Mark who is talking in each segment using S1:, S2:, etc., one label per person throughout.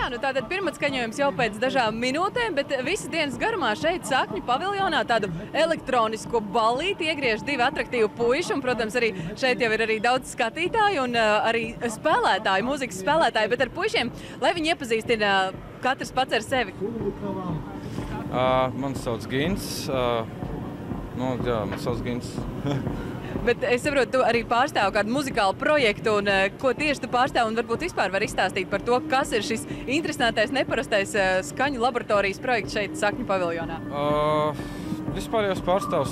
S1: nu tātad pirmatskaņojums jau pēc dažām minūtēm, bet visas dienas garumā šeit Sakņu paviljonā tādu elektronisko ballīti iegriež divi atraktīvi puiši, un, protams, arī šeit jau ir arī daudz skatītāju un arī spēlētāju, mūzikas spēlētāju, bet ar puišiem, lai viņi iepazīstina katrs pats ar sevi.
S2: Man sauc Gins. Man sauc Gins.
S1: Bet es saprotu, tu arī pārstāvi kādu muzikālu projektu, un ko tieši tu pārstāvi, un varbūt vispār var izstāstīt par to, kas ir šis interesantais, neparastais skaņu laboratorijas projekts šeit Sakņu paviljonā?
S2: Vispār jau es pārstāvu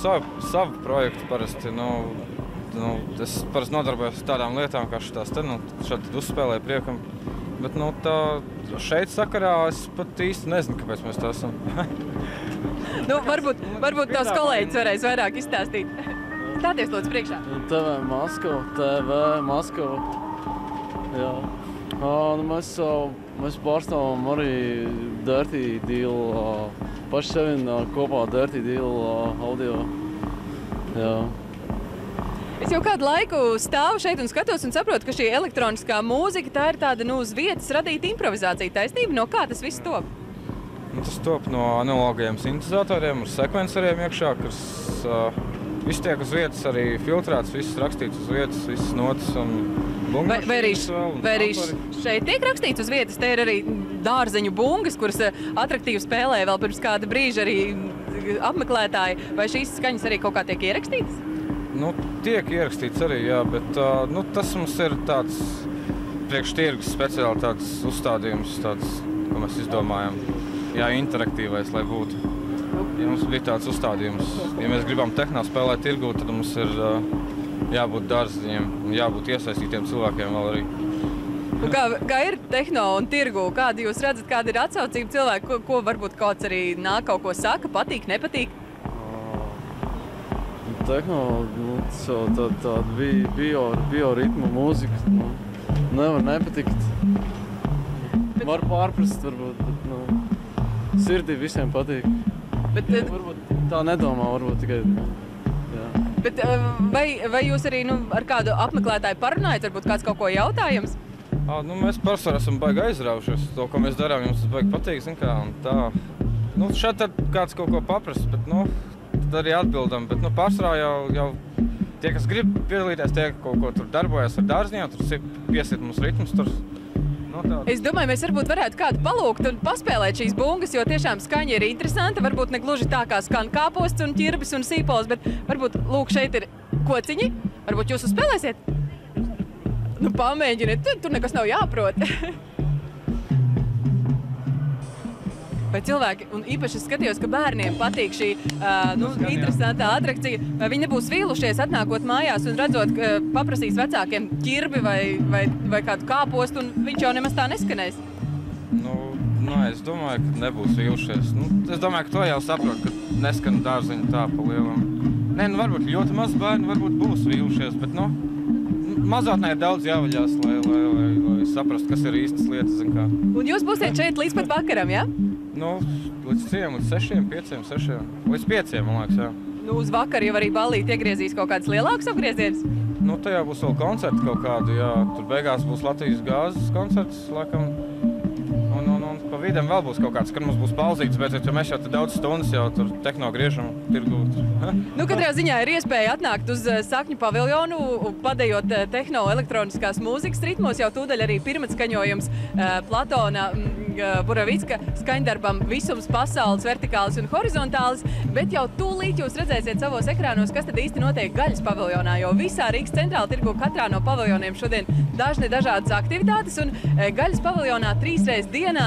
S2: savu projektu parasti. Es parasti nodarbojos ar tādām lietām, kā šitās te, šādi uzspēlēju priekam. Bet šeit sakarā es pat īsti nezinu, kāpēc mēs tā esam.
S1: Varbūt tavs kolēģis varēs vairāk izstāstīt. Stāties, lūdzu, priekšā.
S3: TV Maskava. Jā. Mēs pārstāvam arī Dirty Deal, paši sevi kopā Dirty Deal audio. Jā.
S1: Es jau kādu laiku stāvu šeit un skatos un saprotu, ka šī elektroniskā mūzika, tā ir tāda uz vietas radīta improvizācija. Taisnība, no kā tas viss top?
S2: Tas top no analogajiem sintetizatoriem, ar sekvenceriem iekšā, kas viss tiek uz vietas arī filtrēts, viss rakstīts uz vietas, visas notas un bungas.
S1: Vai arī šeit tiek rakstīts uz vietas? Te ir arī dārzeņu bungas, kuras atraktīvi spēlē vēl pirms kāda brīža arī apmeklētāji. Vai šīs skaņas arī kaut kā tiek ierakstītas?
S2: Tiek ierakstīts arī, jā, bet tas mums ir tāds priekš tirgus speciāli tāds uzstādījums, ko mēs izdomājam. Jā, interaktīvais, lai būtu. Ja mums bija tāds uzstādījums, ja mēs gribam tehno spēlēt tirgū, tad mums ir jābūt dārziņiem un jābūt iesaistītiem cilvēkiem vēl arī.
S1: Un kā ir tehno un tirgū? Kādi jūs redzat, kāda ir atsaucība cilvēku? Ko varbūt kāds arī nāk kaut ko saka, patīk, nepatīk?
S3: Tehno, tāda bioritma mūzika, nevar nepatikt. Var pārprast, varbūt, bet sirdī visiem patīk. Varbūt tā nedomā, varbūt tikai. Jā.
S1: Bet vai jūs arī ar kādu apmeklētāju parunājat, varbūt kāds kaut ko jautājums?
S2: Mēs pārsvarā esam baigi aizraujušies. To, ko mēs darām, jums tas baigi patīk, zin kā, un tā. Šeit tad kāds kaut ko paprast, bet, tad arī atbildam, bet pārsvarā jau tie, kas grib piedalīties, tie kaut ko tur darbojas ar dārziņiem, tur piesiet mums ritmus tur.
S1: Es domāju, mēs varbūt varētu kādu palūgt un paspēlēt šīs bungas, jo tiešām skaņa ir interesanta, varbūt ne gluži tā kā skan kāposts un ķirbis un sīpols, bet varbūt, lūk, šeit ir kociņi, varbūt jūs uzspēlēsiet? Pamēģiniet, tur nekas nav jāprot. Vai cilvēki, un īpaši es skatījos, ka bērniem patīk šī interesantā atrakcija, vai viņi nebūs vīlušies atnākot mājās un redzot, paprasīs vecākiem ķirbi vai kādu kāpostu, un viņš jau nemaz tā neskanēs?
S2: Es domāju, ka nebūs vīlušies. Es domāju, ka to jau saprot, ka neskan dārziņu tā pa lielam. Varbūt ļoti maz bērni, varbūt būs vīlušies, bet, mazotnē ir daudz jāvaļās, lai saprastu, kas ir īstas lietas, zin kā.
S1: Un jūs būsiet šeit līdz pat vakaram, jā?
S2: Līdz 6, 5, 6. Līdz 5, man liekas, jā.
S1: Uz vakaru jau arī ballīti iegriezīs kaut kāds lielāks apgrieziens?
S2: Tajā būs vēl koncerti kaut kādu, jā. Tur beigās būs Latvijas gāzes koncerts, laikam. Un pa vidam vēl būs kaut kāds, kad mums būs pauzītes, bet mēs jau daudz stundas jau tur tehno griežam, tirgūt.
S1: Katrā ziņā ir iespēja atnākt uz Sakņu paviljonu, padējot tehno elektroniskās mūzikas ritmos, jau tūdaļ arī pirmatskaņojums Platona Buravicka skaņdarbam Visums pasaules vertikāls un horizontāls, bet jau tūlīt jūs redzēsiet savos ekrānos, kas tad īsti notiek Gaļas paviljonā, jo visā Rīgas centrāla tirgu katrā no paviljoniem šodien dažādas aktivitātes, un Gaļas paviljonā 3 reizes dienā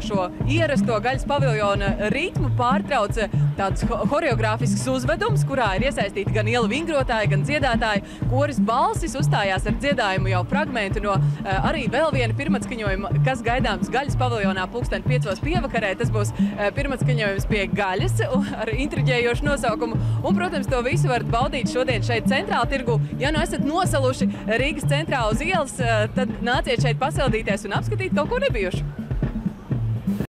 S1: šo ierasto Gaļas paviljona ritmu pārtrauc tāds horeogrāfisks uzvedums, kurā ir iesaistīti gan ielu vingrotāji, gan dziedātāji. Koris balsis uzstājās ar dziedājumu jau fragmentu no arī vēl viena pirmatskaņojuma, kas gaidāms Gaļas paviljonā 5:00 pievakarē. Tas būs pirmatskaņojums pie gaļas ar intriģējošu nosaukumu. Un, protams, to visu varat baudīt šodien šeit centrāla tirgu. Ja esat nosaluši Rīgas centrā uz ielas, tad nāciet šeit pasildīties un apskatīt kaut ko nebijušu.